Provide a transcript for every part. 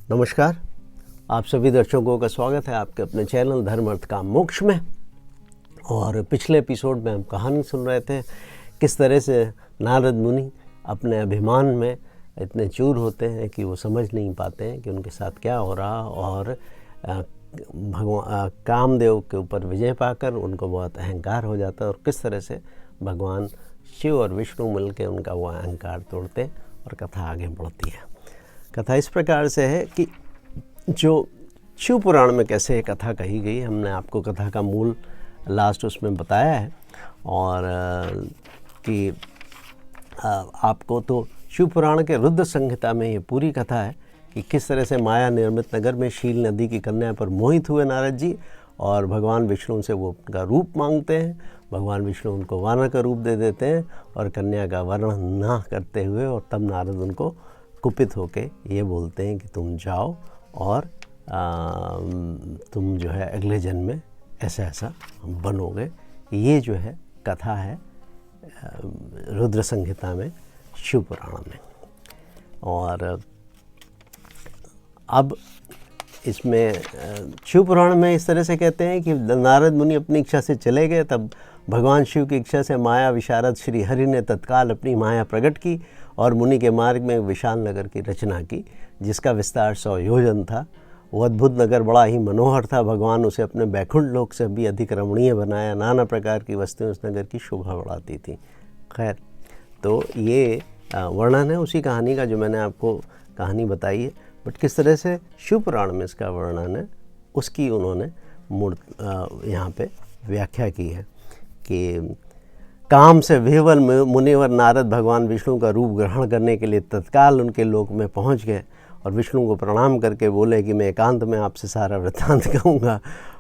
नमस्कार, आप सभी दर्शकों का स्वागत है आपके अपने चैनल धर्म अर्थ काम मोक्ष में। और पिछले एपिसोड में हम कहानी सुन रहे थे किस तरह से नारद मुनि अपने अभिमान में इतने चूर होते हैं कि वो समझ नहीं पाते हैं कि उनके साथ क्या हो रहा, और भगवान कामदेव के ऊपर विजय पाकर उनको बहुत अहंकार हो जाता है, और किस तरह से भगवान शिव और विष्णु मिल के उनका वो अहंकार तोड़ते और कथा आगे बढ़ती है। कथा इस प्रकार से है कि जो शिव पुराण में कैसे कथा कही गई, हमने आपको कथा का मूल लास्ट उसमें बताया है। और कि आपको तो शिव पुराण के रुद्र संहिता में ये पूरी कथा है कि किस तरह से माया निर्मित नगर में शील नदी की कन्या पर मोहित हुए नारद जी, और भगवान विष्णु से वो उनका रूप मांगते हैं। भगवान विष्णु उनको वानर का रूप दे देते हैं और कन्या का वर्णन ना करते हुए, और तब नारद उनको कुपित होके ये बोलते हैं कि तुम जाओ और तुम जो है अगले जन्म में ऐसा ऐसा बनोगे। ये जो है कथा है रुद्र संहिता में, शिव पुराण में। और अब इसमें शिव पुराण में इस तरह से कहते हैं कि नारद मुनि अपनी इच्छा से चले गए, तब भगवान शिव की इच्छा से माया विशारद श्री हरि ने तत्काल अपनी माया प्रकट की और मुनि के मार्ग में विशाल नगर की रचना की, जिसका विस्तार 100 योजन था। वो अद्भुत नगर बड़ा ही मनोहर था। भगवान उसे अपने बैकुंठ लोक से भी अधिक रमणीय बनाया। नाना प्रकार की वस्तुएं उस नगर की शोभा बढ़ाती थी। खैर, तो ये वर्णन है उसी कहानी का जो मैंने आपको कहानी बताई है, बट किस तरह से शिव पुराण में इसका वर्णन है उसकी उन्होंने यहाँ पे व्याख्या की है कि काम से विह्वल मुनिवर नारद भगवान विष्णु का रूप ग्रहण करने के लिए तत्काल उनके लोक में पहुंच गए और विष्णु को प्रणाम करके बोले कि मैं एकांत में आपसे सारा वृत्तांत कहूँगा।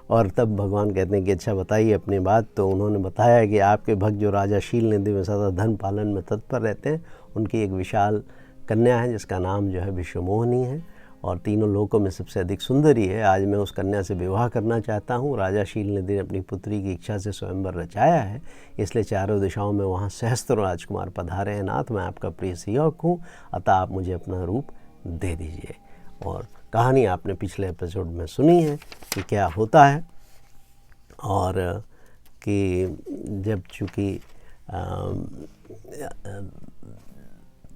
और तब भगवान कहते हैं कि अच्छा बताइए अपनी बात। तो उन्होंने बताया कि आपके भक्त जो राजा शील नदी में सदा धन पालन में तत्पर रहते हैं, उनकी एक विशाल कन्या है जिसका नाम जो है विश्वमोहिनी है, और तीनों लोकों में सबसे अधिक सुंदरी है। आज मैं उस कन्या से विवाह करना चाहता हूँ। राजा शील नदी ने अपनी पुत्री की इच्छा से स्वयंवर रचाया है, इसलिए चारों दिशाओं में वहाँ सहस्त्रों राजकुमार पधारे हैं। नाथ, मैं आपका प्रिय सेवक हूँ, अतः आप मुझे अपना रूप दे दीजिए। और कहानी आपने पिछले एपिसोड में सुनी है कि क्या होता है, और कि जब चूँकि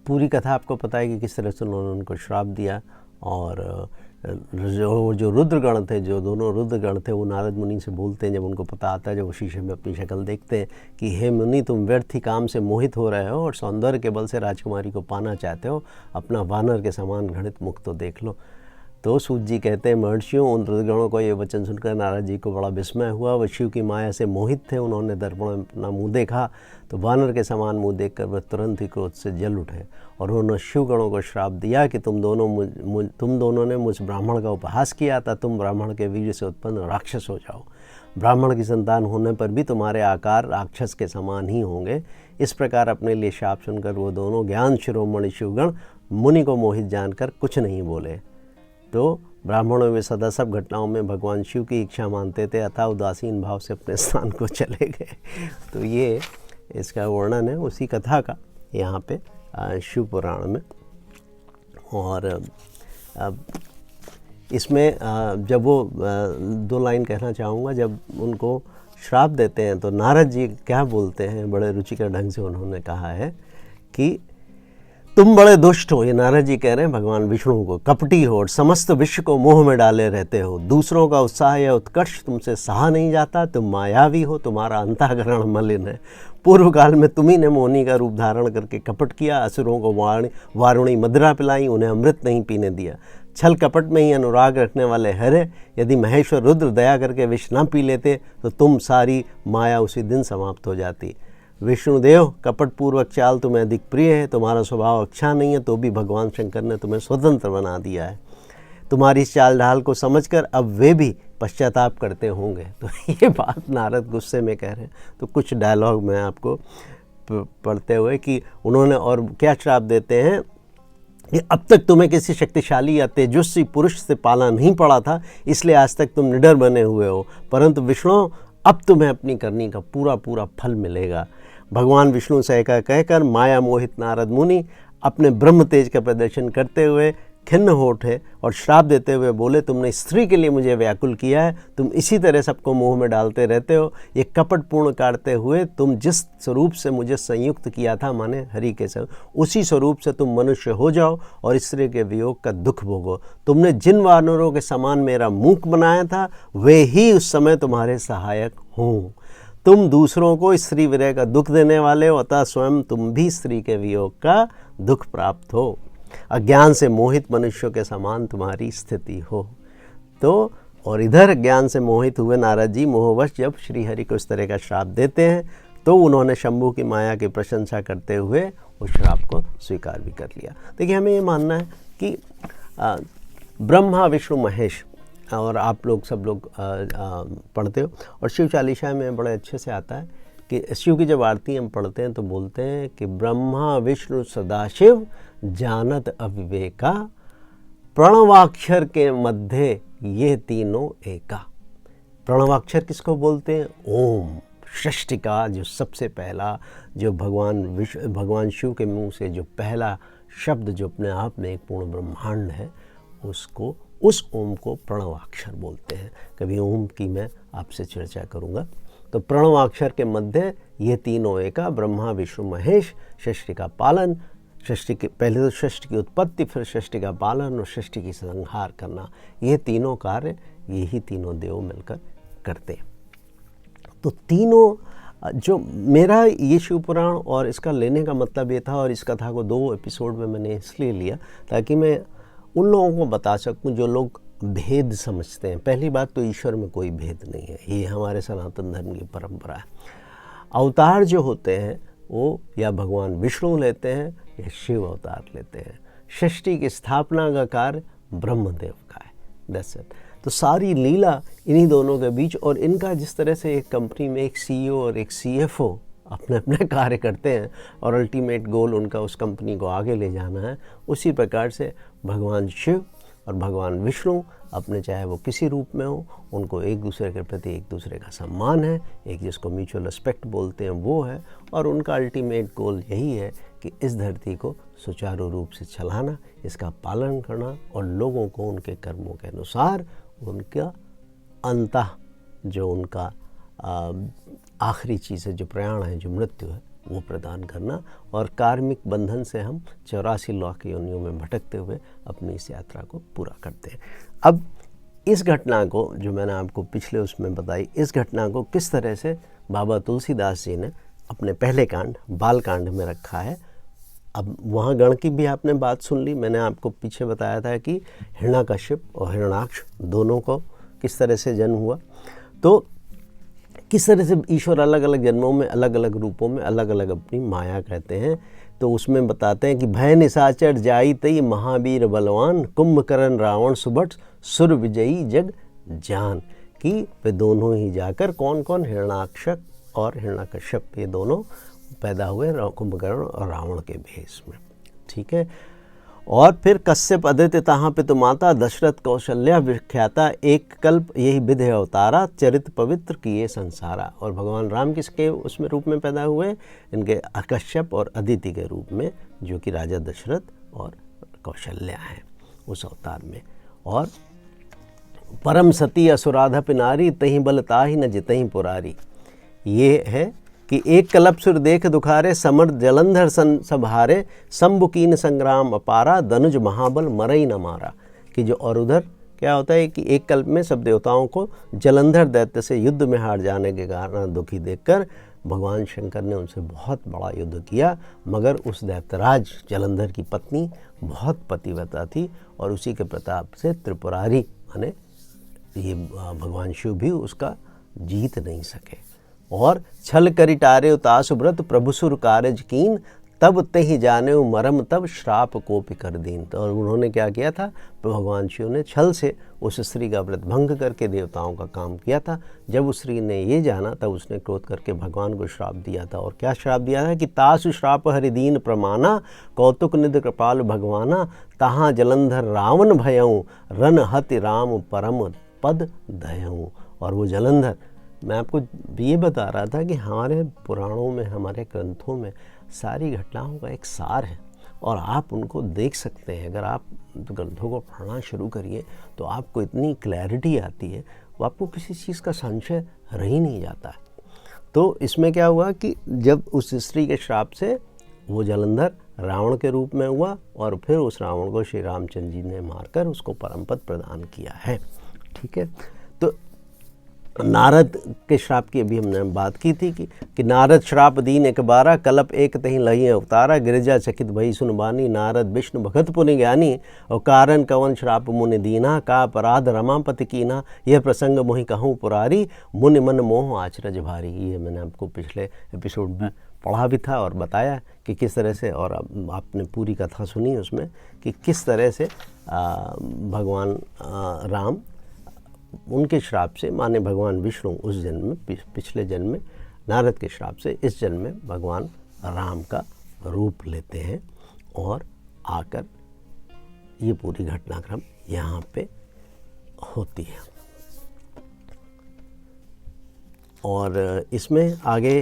पूरी कथा आपको पता है कि किस तरह से उन्होंने उनको श्राप दिया, और जो रुद्रगण थे, जो दोनों रुद्रगण थे, वो नारद मुनि से बोलते हैं जब उनको पता आता है, जब वो शीशे में अपनी शक्ल देखते हैं कि हे मुनि, तुम व्यर्थ ही काम से मोहित हो रहे हो और सौंदर्य के बल से राजकुमारी को पाना चाहते हो, अपना वानर के समान घृणित मुख तो देख लो। तो सूत जी कहते हैं, महर्षियों, उन रुद्रगणों को ये वचन सुनकर नारद जी को बड़ा विस्मय हुआ। वह शिव की माया से मोहित थे। उन्होंने दर्पण में अपना मुँह देखा तो वानर के समान मुँह देखकर वह तुरंत ही क्रोध से जल उठे, और उन्होंने शिवगणों को श्राप दिया कि तुम दोनों ने मुझ ब्राह्मण का उपहास किया था। तुम ब्राह्मण के वीर्य से उत्पन्न राक्षस हो जाओ। ब्राह्मण की संतान होने पर भी तुम्हारे आकार राक्षस के समान ही होंगे। इस प्रकार अपने लिए शाप सुनकर वो दोनों ज्ञान शिरोमणि शिवगण मुनि को मोहित जानकर कुछ नहीं बोले। तो ब्राह्मणों में सदा सब घटनाओं में भगवान शिव की इच्छा मानते थे, अतः उदासीन भाव से अपने स्थान को चले गए। तो ये इसका वर्णन है उसी कथा का यहाँ पे शिव पुराण में। और इसमें जब वो 2 लाइन कहना चाहूँगा, जब उनको श्राप देते हैं तो नारद जी क्या बोलते हैं, बड़े रुचिकर ढंग से उन्होंने कहा है कि तुम बड़े दुष्ट हो। ये नारद जी कह रहे हैं भगवान विष्णु को, कपटी हो और समस्त विश्व को मोह में डाले रहते हो। दूसरों का उत्साह या उत्कर्ष तुमसे सहा नहीं जाता। तुम मायावी हो, तुम्हारा अंतःकरण मलिन है। पूर्व काल में तुम्ही ने मोहिनी का रूप धारण करके कपट किया, असुरों को वारुणी मदिरा पिलाई, उन्हें अमृत नहीं पीने दिया। छल कपट में ही अनुराग रखने वाले हरे, यदि महेश्वर रुद्र दया करके विष न पी लेते तो तुम सारी माया उसी दिन समाप्त हो जाती। विष्णुदेव, कपट पूर्वक चाल तुम्हें अधिक प्रिय है। तुम्हारा स्वभाव अच्छा नहीं है, तो भी भगवान शंकर ने तुम्हें स्वतंत्र बना दिया है। तुम्हारी इस चाल ढाल को समझकर अब वे भी पश्चाताप करते होंगे। तो ये बात नारद गुस्से में कह रहे हैं। तो कुछ डायलॉग मैं आपको पढ़ते हुए कि उन्होंने और क्या श्राप देते हैं कि अब तक तुम्हें किसी शक्तिशाली या तेजस्वी पुरुष से पाला नहीं पड़ा था, इसलिए आज तक तुम निडर बने हुए हो। परंतु विष्णु, अब तुम्हें अपनी करनी का पूरा पूरा फल मिलेगा। भगवान विष्णु से कहकर माया मोहित नारद मुनि अपने ब्रह्म तेज का प्रदर्शन करते हुए खिन्न हो उठे और श्राप देते हुए बोले, तुमने स्त्री के लिए मुझे व्याकुल किया है, तुम इसी तरह सबको मुंह में डालते रहते हो, ये कपटपूर्ण काटते हुए तुम जिस स्वरूप से मुझे संयुक्त किया था, माने हरि के साथ, उसी स्वरूप से तुम मनुष्य हो जाओ और स्त्री के वियोग का दुख भोगो। तुमने जिन वानरों के समान मेरा मूक बनाया था, वे ही उस समय तुम्हारे सहायक हों। तुम दूसरों को स्त्री विरह का दुख देने वाले हो, अतः स्वयं तुम भी स्त्री के वियोग का दुख प्राप्त हो। अज्ञान से मोहित मनुष्यों के समान तुम्हारी स्थिति हो। तो और इधर ज्ञान से मोहित हुए नारद जी मोहवश जब श्री हरि को इस तरह का श्राप देते हैं, तो उन्होंने शंभु की माया की प्रशंसा करते हुए उस श्राप को स्वीकार भी कर लिया। देखिए, हमें ये मानना है कि ब्रह्मा विष्णु महेश, और आप लोग सब लोग पढ़ते हो, और शिव चालीसा में बड़े अच्छे से आता है कि शिव की जब आरती हम पढ़ते हैं तो बोलते हैं कि ब्रह्मा विष्णु सदाशिव जानत अविवेका, प्रणवाक्षर के मध्य ये तीनों एका। प्रणवाक्षर किसको बोलते हैं? ओम। सृष्टि का जो सबसे पहला, जो भगवान शिव के मुंह से जो पहला शब्द जो अपने आप में एक पूर्ण ब्रह्मांड है, उसको, उस ओम को प्रणवाक्षर बोलते हैं। कभी ओम की मैं आपसे चर्चा करूंगा। तो प्रणवाक्षर के मध्य ये तीनों एका, ब्रह्मा विष्णु महेश, सृष्टि का पालन, सृष्टि के पहले तो सृष्टि की उत्पत्ति, फिर सृष्टि का पालन और सृष्टि की संहार करना, ये तीनों कार्य यही तीनों देव मिलकर करते हैं। तो तीनों जो मेरा ये शिव पुराण और इसका लेने का मतलब ये था, और इस कथा को 2 एपिसोड में मैंने इसलिए लिया ताकि मैं उन लोगों को बता सकूं जो लोग भेद समझते हैं। पहली बात तो ईश्वर में कोई भेद नहीं है, ये हमारे सनातन धर्म की परंपरा है। अवतार जो होते हैं वो या भगवान विष्णु लेते हैं या शिव अवतार लेते हैं। सृष्टि की स्थापना का कार्य ब्रह्मदेव का है, दैट्स इट। तो सारी लीला इन्हीं दोनों के बीच, और इनका जिस तरह से एक कंपनी में एक सीईओ और एक सीएफओ अपने अपने कार्य करते हैं और अल्टीमेट गोल उनका उस कंपनी को आगे ले जाना है, उसी प्रकार से भगवान शिव और भगवान विष्णु अपने, चाहे वो किसी रूप में हो, उनको एक दूसरे के प्रति एक दूसरे का सम्मान है, एक जिसको म्यूचुअल रिस्पेक्ट बोलते हैं वो है, और उनका अल्टीमेट गोल यही है कि इस धरती को सुचारू रूप से चलाना, इसका पालन करना और लोगों को उनके कर्मों के अनुसार उनका अंतः जो उनका आखिरी चीज़ है, जो प्रयाण है, जो मृत्यु है, वो प्रदान करना। और कार्मिक बंधन से हम 84 लाख योनियों में भटकते हुए अपनी इस यात्रा को पूरा करते हैं। अब इस घटना को जो मैंने आपको पिछले उसमें बताई, इस घटना को किस तरह से बाबा तुलसीदास जी ने अपने पहले कांड बाल कांड में रखा है। अब वहाँ गण की भी आपने बात सुन ली। मैंने आपको पीछे बताया था कि हिरण्याकश्यप और हिरण्याक्ष दोनों को किस तरह से जन्म हुआ, तो किस तरह से ईश्वर अलग अलग जन्मों में अलग अलग रूपों में अलग अलग अपनी माया कहते हैं। तो उसमें बताते हैं कि भय निशाचर जाई तई महावीर बलवान, कुंभकर्ण रावण सुभट सुर विजयी जग जान, कि वे दोनों ही जाकर कौन कौन, हिरण्याक्षक और हिरण्याकश्यप, ये दोनों पैदा हुए कुंभकर्ण और रावण के भेष में। ठीक है। और फिर कश्यप अदित्य तहाँ पितु माता, दशरथ कौशल्या विख्याता, एक कल्प यही विधि अवतारा, चरित पवित्र किए संसारा। और भगवान राम किसके उसमें रूप में पैदा हुए? इनके कश्यप और अदिति के रूप में, जो कि राजा दशरथ और कौशल्या हैं उस अवतार में। और परम सती असुराधप नारी, तहीं बल ताहि न जितहीं पुरारी। ये है कि एक कल्प सुर देख दुखारे, समर्थ जलंधर संहारे, शंभुकीन संग्राम अपारा, धनुज महाबल मरई न मारा। कि जो, और उधर क्या होता है कि एक कल्प में सब देवताओं को जलंधर दैत्य से युद्ध में हार जाने के कारण दुखी देखकर भगवान शंकर ने उनसे बहुत बड़ा युद्ध किया, मगर उस दैत्यराज जलंधर की पत्नी बहुत पतिव्रता थी और उसी के प्रताप से त्रिपुरारी माने ये भगवान शिव भी उसका जीत नहीं सके। और छल करि टारे उतासु व्रत, प्रभु सुर कारज कीन, तब तहि जाने मरम तब श्राप कोपि कर दीन। तो और उन्होंने क्या किया था? भगवान शिव ने छल से उस स्त्री का व्रत भंग करके देवताओं का काम किया था। जब उस स्त्री ने ये जाना तब उसने क्रोध करके भगवान को श्राप दिया था। और क्या श्राप दिया था कि तासु श्राप हरिदीन प्रमाना, कौतुक निध कृपाल भगवाना, तहाँ जलंधर रावण भयऊँ, रन हति राम परम पद दयऊँ। और वो जलंधर, मैं आपको ये बता रहा था कि हमारे पुराणों में, हमारे ग्रंथों में सारी घटनाओं का एक सार है, और आप उनको देख सकते हैं। अगर आप ग्रंथों को पढ़ना शुरू करिए तो आपको इतनी क्लैरिटी आती है, वो आपको किसी चीज़ का संशय रह ही नहीं जाता। तो इसमें क्या हुआ कि जब उस स्त्री के श्राप से वो जलंधर रावण के रूप में हुआ और फिर उस रावण को श्री रामचंद्र जी ने मारकर उसको परमपद प्रदान किया है। ठीक है, तो नारद के श्राप की अभी हमने बात की थी कि नारद श्राप दीन एक बारा, कलप एक तही लही अवतारा, गिरिजा चकित भई सुन बानी, नारद विष्णु भगत पुनि ज्ञानी, और कारण कवन श्राप मुनि दीना, का अपराध रमापति कीना, यह प्रसंग मोहि कहूँ पुरारी, मुनि मन मोह आचरज भारी। ये मैंने आपको पिछले एपिसोड में पढ़ा भी था और बताया कि किस तरह से, और आपने पूरी कथा सुनी उसमें कि किस तरह से भगवान राम उनके श्राप से, माने भगवान विष्णु उस जन्म में, पिछले जन्म में नारद के श्राप से इस जन्म में भगवान राम का रूप लेते हैं और आकर ये पूरी घटनाक्रम यहाँ पे होती है। और इसमें आगे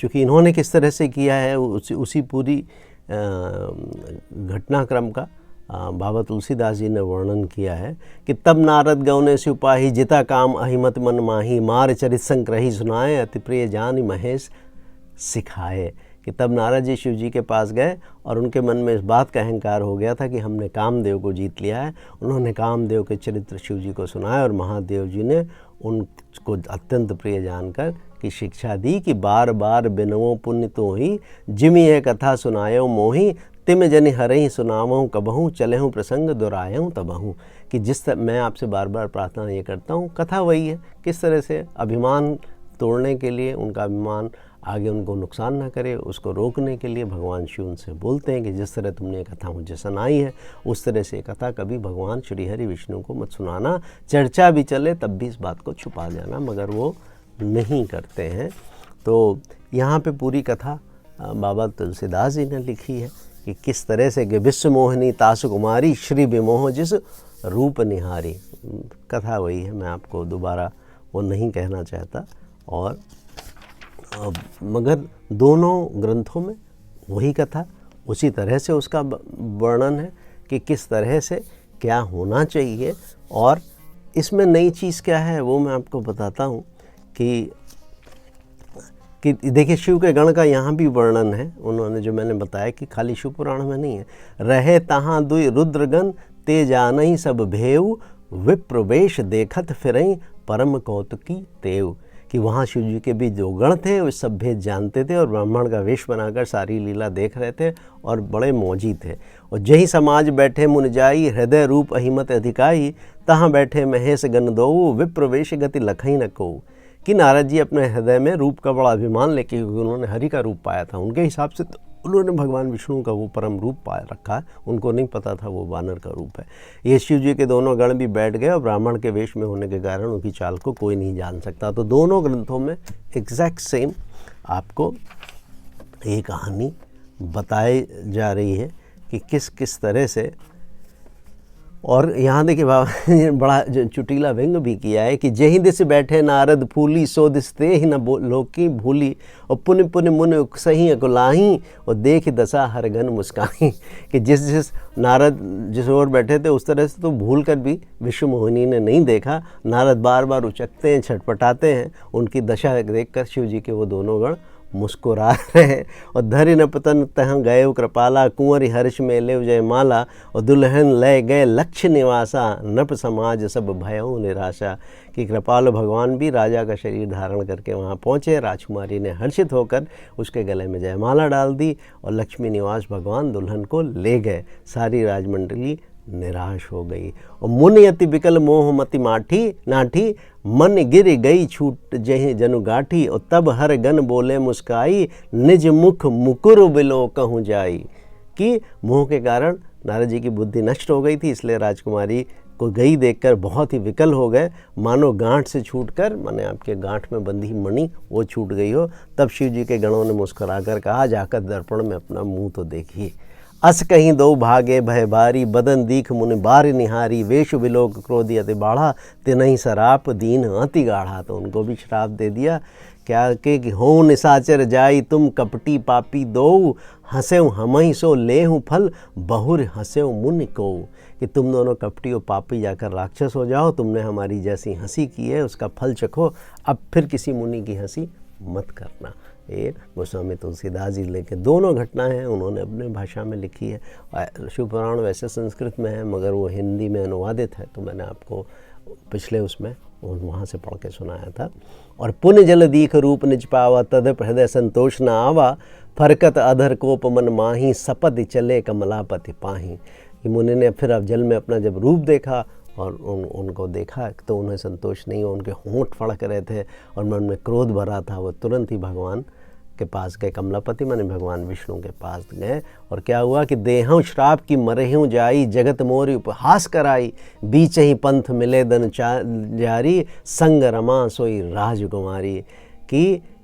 चूँकि इन्होंने किस तरह से किया है उसी पूरी घटनाक्रम का बाबा तुलसीदास जी ने वर्णन किया है कि तब नारद गौने सिपाही, जिता काम अहिमत मन माही, मार चरित संक्रही सुनाए, अति प्रिय जान महेश सिखाए। कि तब नारद जी शिव जी के पास गए और उनके मन में इस बात का अहंकार हो गया था कि हमने कामदेव को जीत लिया है। उन्होंने कामदेव के चरित्र शिव जी को सुनाया और महादेव जी ने उनको अत्यंत प्रिय जानकर की शिक्षा दी कि बार बार बिनवो पुण्य तो ही, जिमि यह कथा सुनायो मोही, तिम जनि हरहि सुनावहूँ कबहूँ, चलेहूँ प्रसंग दोहरायहूँ तबहूँ। कि जिस तरह मैं आपसे बार बार प्रार्थना ये करता हूँ, कथा वही है, किस तरह से अभिमान तोड़ने के लिए, उनका अभिमान आगे उनको नुकसान ना करे उसको रोकने के लिए भगवान शिव उनसे बोलते हैं कि जिस तरह तुमने ये कथा मुझे सुनाई है उस तरह से कथा कभी भगवान श्री हरि विष्णु को मत सुनाना, चर्चा भी चले तब भी इस बात को छुपा जाना, मगर वो नहीं करते हैं। तो यहाँ पे पूरी कथा बाबा तुलसीदास जी ने लिखी है कि किस तरह से कि विश्व मोहिनी तासु कुमारी, श्री विमोह जिस रूप निहारी। कथा वही है, मैं आपको दोबारा वो नहीं कहना चाहता। और मगर दोनों ग्रंथों में वही कथा उसी तरह से उसका वर्णन है कि किस तरह से क्या होना चाहिए। और इसमें नई चीज़ क्या है वो मैं आपको बताता हूँ कि देखिए शिव के गण का यहाँ भी वर्णन है। उन्होंने जो मैंने बताया कि खाली शिव पुराण में नहीं है, रहे तहाँ दुई रुद्रगण, ते जानई सब भेव, विप्रवेश देखत फिरई, परम कौतुकी तेव। कि वहाँ शिव जी के भी जो गण थे वे सब भेद जानते थे और ब्राह्मण का वेश बनाकर सारी लीला देख रहे थे और बड़े मौजी थे। और जही समाज बैठे मुन जाई, हृदय रूप अहिमत अधिकाई, तहाँ बैठे महेश गण दो, विप्रवेश गति लखई न को। कि नारद जी अपने हृदय में रूप का बड़ा अभिमान लेके, क्योंकि उन्होंने हरि का रूप पाया था, उनके हिसाब से तो उन्होंने भगवान विष्णु का वो परम रूप पाया रखा है, उनको नहीं पता था वो वानर का रूप है। ये शिव जी के दोनों गण भी बैठ गए और ब्राह्मण के वेश में होने के कारण उनकी चाल को कोई नहीं जान सकता। तो दोनों ग्रंथों में एग्जैक्ट सेम आपको ये कहानी बताई जा रही है कि किस किस तरह से। और यहाँ देखिए बाबा ने बड़ा चुटीला व्यंग भी किया है कि जही दिस बैठे नारद फूली, सो दिस ते ही न लोकी भूली, और पुण्य पुण्य मुन सही अकुलाही, और देख दशा हर गन मुस्काही। कि जिस नारद जिस ओर बैठे थे उस तरह से तो भूल कर भी विश्व मोहिनी ने नहीं देखा। नारद बार बार उचकते हैं, छटपटाते हैं, उनकी दशा देखकर शिव जी के वो दोनों गण मुस्कुरा रहे हैं। और धरि न पतन तह गए कृपाला, कुंवरी हर्ष में लेव जय माला, और दुल्हन लय गए लक्ष्य निवासा, नप समाज सब भयों निराशा। कि कृपाल भगवान भी राजा का शरीर धारण करके वहाँ पहुँचे। राजकुमारी ने हर्षित होकर उसके गले में जयमाला डाल दी और लक्ष्मी निवास भगवान दुल्हन को ले गए। सारी राजमंडली निराश हो गई। और मुनि अति विकल मोह मति नाठी, मन गिर गई छूट जहि जनु गाठी, और तब हर गन बोले मुस्काई, निज मुख मुकुर बिलो कहूँ जाई। कि मोह के कारण नारद जी की बुद्धि नष्ट हो गई थी, इसलिए राजकुमारी को गई देखकर बहुत ही विकल हो गए, मानो गांठ से छूटकर, माने आपके गांठ में बंधी मणि वो छूट गई हो। तब शिव जी के गणों ने मुस्कुराकर कहा, जाकर दर्पण में अपना मुंह तो देखिए। अस कहीं दो भागे भय बारी, बदन दीख मुनि बार निहारी, वेश विलोक क्रोधी अति बाढ़ा, तिनहि सराप दीन अति गाढ़ा। तो उनको भी श्राप दे दिया क्या के हो निशाचर जाई तुम कपटी पापी दो, हंसेऊ हमही सो लेहूँ फल बहुर हंसेऊ मुनि को। कि तुम दोनों कपटी और पापी जाकर राक्षस हो जाओ, तुमने हमारी जैसी हंसी की है उसका फल चखो, अब फिर किसी मुनि की हंसी मत करना। ये गोस्वामी तुलसीदास जी लेके दोनों घटनाएं हैं उन्होंने अपने भाषा में लिखी है। शिव पुराण वैसे संस्कृत में है मगर वो हिंदी में अनुवादित है, तो मैंने आपको पिछले उसमें वहाँ से पढ़ के सुनाया था। और पुण्य जल दीख रूप निज पावा, तदप हृदय संतोष न आवा, फरकत अधर कोप मन माही, सपद चले कमलापति पाही। कि मुनि ने फिर अब जल में अपना जब रूप देखा और उनको देखा तो उन्हें संतोष नहीं हुआ, उनके होंठ फड़क रहे थे और मन में क्रोध भरा था। वो तुरंत ही भगवान के पास गए, कमलापति माने भगवान विष्णु के पास गए। और क्या हुआ कि देहूँ श्राप की मरहूँ जाई, जगत मोरी उपहास कराई, बीच ही पंथ मिले दन जारी, संग रमा सोई राजकुमारी।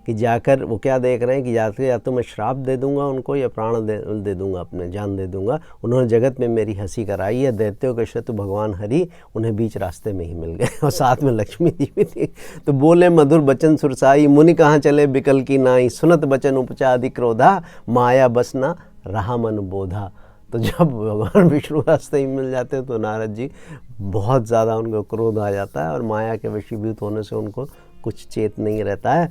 कि जाकर वो क्या देख रहे हैं कि जाकर या तो मैं श्राप दे दूंगा उनको या प्राण दे दूंगा, अपने जान दे दूंगा। उन्होंने जगत में मेरी हंसी कराई है। दैत्यों के शत्रु भगवान हरि उन्हें बीच रास्ते में ही मिल गए और साथ में लक्ष्मी जी भी थी। तो बोले मधुर बचन सुरसाई, मुनि कहाँ चले बिकल की नाई, सुनत बचन उपचा अधिक क्रोधा, माया बसना रहा मन बोधा। तो जब भगवान विष्णु रास्ते ही मिल जाते हैं तो नारद जी बहुत ज़्यादा उनको क्रोध आ जाता है और माया के वशीभूत होने से उनको कुछ चेत नहीं रहता है।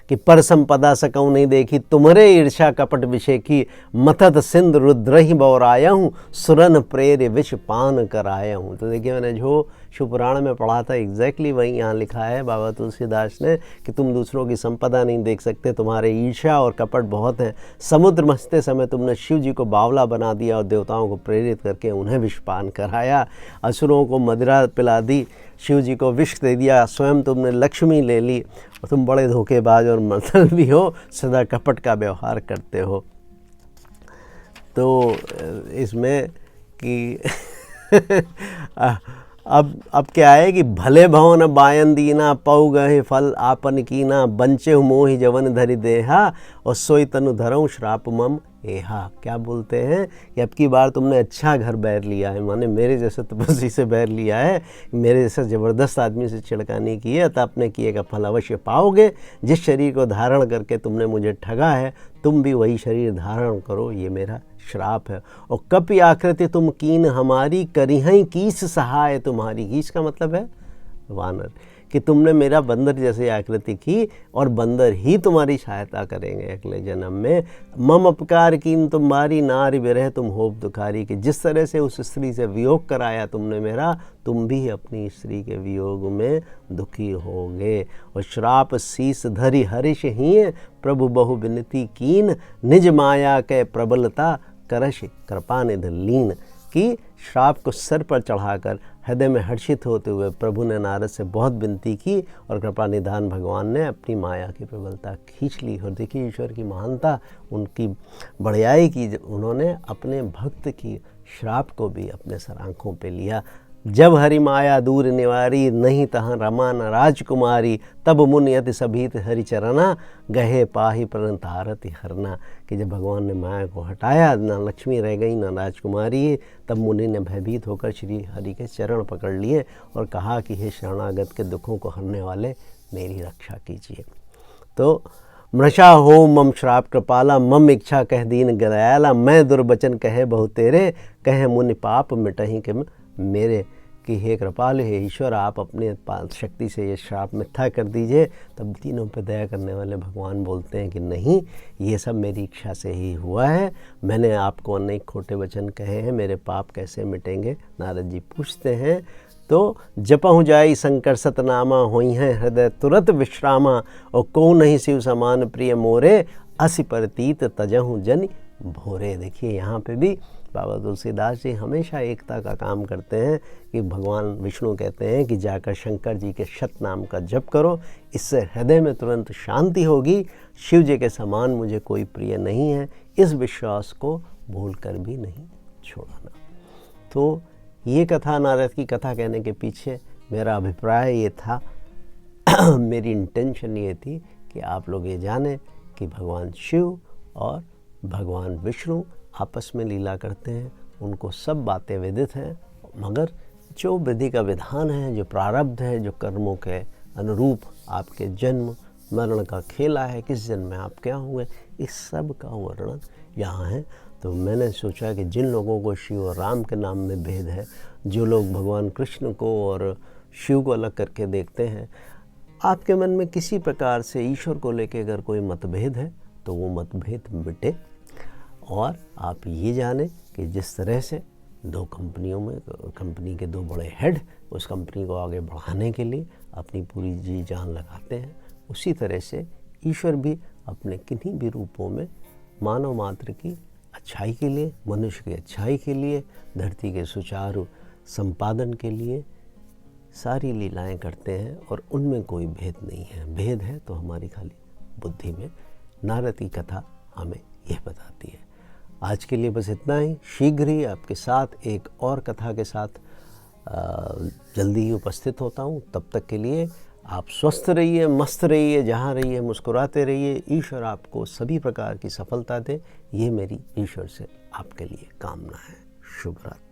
कि पर संपदा सकऊँ नहीं देखी, तुम्हारे ईर्षा कपट विषय की, मथत सिंध रुद्र ही बौराया हूँ, सुरन प्रेर विष पान कराया हूँ। तो देखिए मैंने जो शिव पुराण में पढ़ा था एग्जैक्टली वही यहाँ लिखा है बाबा तुलसीदास ने कि तुम दूसरों की संपदा नहीं देख सकते, तुम्हारे ईर्ष्या और कपट बहुत है। समुद्र मथते समय तुमने शिव जी को बावला बना दिया और देवताओं को प्रेरित करके उन्हें विषपान कराया, असुरों को मदिरा पिला दी, शिव जी को विष दे दिया, स्वयं तुमने लक्ष्मी ले ली, और तुम बड़े धोखेबाज और मतलब भी हो, सदा कपट का व्यवहार करते हो। तो इसमें कि अब क्या है कि भले भवन बायन दीना, पौ गहे फल आपन कीना, बंचे मोहि जवन धरि देहा, और सोई तनु धरऊँ श्राप मम एहा। क्या बोलते हैं कि अब की बार तुमने अच्छा घर बैर लिया है, माने मेरे जैसे तपस्वी से बैर लिया है, मेरे जैसा ज़बरदस्त आदमी से छिड़कानी की है, तो अपने किए का फल अवश्य पाओगे। जिस शरीर को धारण करके तुमने मुझे ठगा है, तुम भी वही शरीर धारण करो, ये मेरा श्राप है। और कपि आकृति तुम कीन हमारी, करिहई कीस सहाय तुम्हारी। कीस का मतलब है वानर, कि तुमने मेरा बंदर जैसे आकृति की और बंदर ही तुम्हारी सहायता करेंगे अगले जन्म में। मम अपकार कीन तुम्हारी, नारी विरह तुम होप दुखारी। कि जिस तरह से उस स्त्री से वियोग कराया तुमने मेरा, तुम भी अपनी स्त्री के वियोग में दुखी होगे। और श्राप शीस धरि हरिष ही, प्रभु बहु विनती कीन, निज माया के प्रबलता करश कृपा निधि लीन। कि श्राप को सर पर चढ़ाकर हृदय में हर्षित होते हुए प्रभु ने नारद से बहुत विनती की और कृपा निधान भगवान ने अपनी माया की प्रबलता खींच ली। और देखिए ईश्वर की महानता, उनकी बढ़ियाई की, उन्होंने अपने भक्त की श्राप को भी अपने सर आँखों पे लिया। जब हरि माया दूर निवारी, नहीं तहाँ रमा न राजकुमारी, तब मुनि अति सभीत हरि चरना, गहे पाही परंतारति हरना। कि जब भगवान ने माया को हटाया, ना लक्ष्मी रह गई ना राजकुमारी, तब मुनि ने भयभीत होकर श्री हरि के चरण पकड़ लिए और कहा कि हे शरणागत के दुखों को हरने वाले, मेरी रक्षा कीजिए। तो मृषा हो मम श्राप कृपाला, मम इच्छा कह दीन गदयाला, मैं दुर्बचन कहे बहु तेरे, कहे मुनि पाप मिटहि के मेरे। कि हे कृपालु, हे ईश्वर, आप अपने शक्ति से ये श्राप मिथ्या कर दीजिए। तब तीनों पे दया करने वाले भगवान बोलते हैं कि नहीं, ये सब मेरी इच्छा से ही हुआ है, मैंने आपको अनेक खोटे वचन कहे हैं, मेरे पाप कैसे मिटेंगे। नारद जी पूछते हैं तो जपहु जाई शंकर सतनामा, होई हैं हृदय तुरत विश्रामा, और को नहीं शिव समान प्रिय मोरे, असि परतीत तजहु जन भोरे। देखिए यहाँ पे भी बाबा तुलसीदास जी हमेशा एकता का काम करते हैं कि भगवान विष्णु कहते हैं कि जाकर शंकर जी के शत नाम का जप करो, इससे हृदय में तुरंत शांति होगी। शिव जी के समान मुझे कोई प्रिय नहीं है, इस विश्वास को भूल कर भी नहीं छोड़ना। तो ये कथा, नारद की कथा कहने के पीछे मेरा अभिप्राय ये था मेरी इंटेंशन ये थी कि आप लोग ये जानें कि भगवान शिव और भगवान विष्णु आपस में लीला करते हैं, उनको सब बातें विदित हैं, मगर जो विधि का विधान है, जो प्रारब्ध है, जो कर्मों के अनुरूप आपके जन्म मरण का खेला है, किस जन्म में आप क्या हुए, इस सब का वर्णन यहाँ है। तो मैंने सोचा कि जिन लोगों को शिव और राम के नाम में भेद है, जो लोग भगवान कृष्ण को और शिव को अलग करके देखते हैं, आपके मन में किसी प्रकार से ईश्वर को लेकर अगर कोई मतभेद है तो वो मतभेद मिटे, और आप ये जानें कि जिस तरह से दो कंपनियों में, कंपनी के दो बड़े हेड उस कंपनी को आगे बढ़ाने के लिए अपनी पूरी जी जान लगाते हैं, उसी तरह से ईश्वर भी अपने किन्हीं भी रूपों में मानव मात्र की अच्छाई के लिए, मनुष्य की अच्छाई के लिए, धरती के सुचारू संपादन के लिए सारी लीलाएं करते हैं, और उनमें कोई भेद नहीं है। भेद है तो हमारी खाली बुद्धि में। नारद की कथा हमें यह बताती है। आज के लिए बस इतना ही। शीघ्र ही आपके साथ एक और कथा के साथ जल्दी ही उपस्थित होता हूँ। तब तक के लिए आप स्वस्थ रहिए, मस्त रहिए, जहाँ रहिए मुस्कुराते रहिए। ईश्वर आपको सभी प्रकार की सफलता दे, ये मेरी ईश्वर से आपके लिए कामना है। शुभ रात्रि।